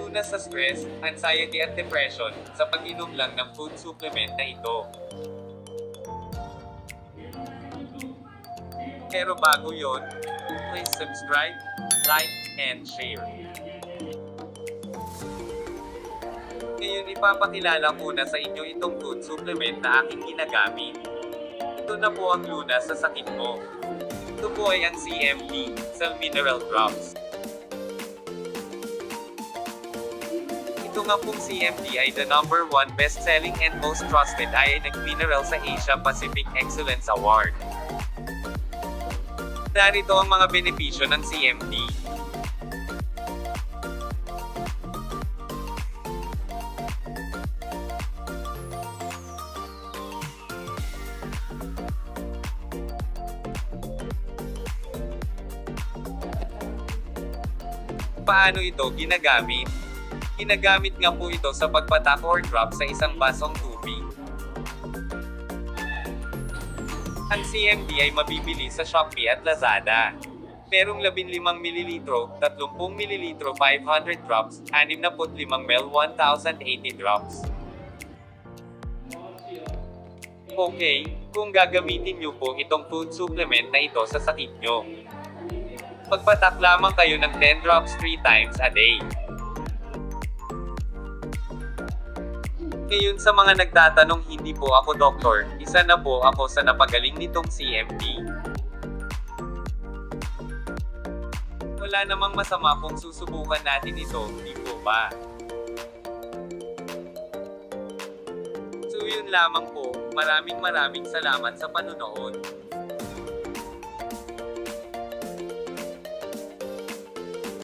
lunas sa stress, anxiety at depression, sa pag-inom lang ng food supplement na ito. Pero bago yon, please subscribe, like, and share. Ngayon ipapakilala ko na sa inyo itong food supplement na aking ginagamit. Ito na po ang lunas sa sakit mo. Ito po ay ang CMD, Cell Mineral Drops. Ito nga pong CMD ay the number 1 best-selling and most trusted ionic mineral sa Asia Pacific Excellence Award. Narito ang mga benepisyo ng CMD. Paano ito ginagamit? Ginagamit nga po ito sa pagpatak or drop sa isang basong tubig. Ang CMD ay mabibili sa Shopee at Lazada. Merong 15 ml, 30 ml 500 drops, 65 ml 1080 drops. Okay, kung gagamitin nyo po itong food supplement na ito sa sakit nyo, magpatak lamang kayo ng 10 drops 3 times a day. Ngayon sa mga nagtatanong, hindi po ako doktor, isa na po ako sa napagaling nitong CMD. Wala namang masama kung susubukan natin ito, di po ba? So yun lamang po, maraming salamat sa panunood.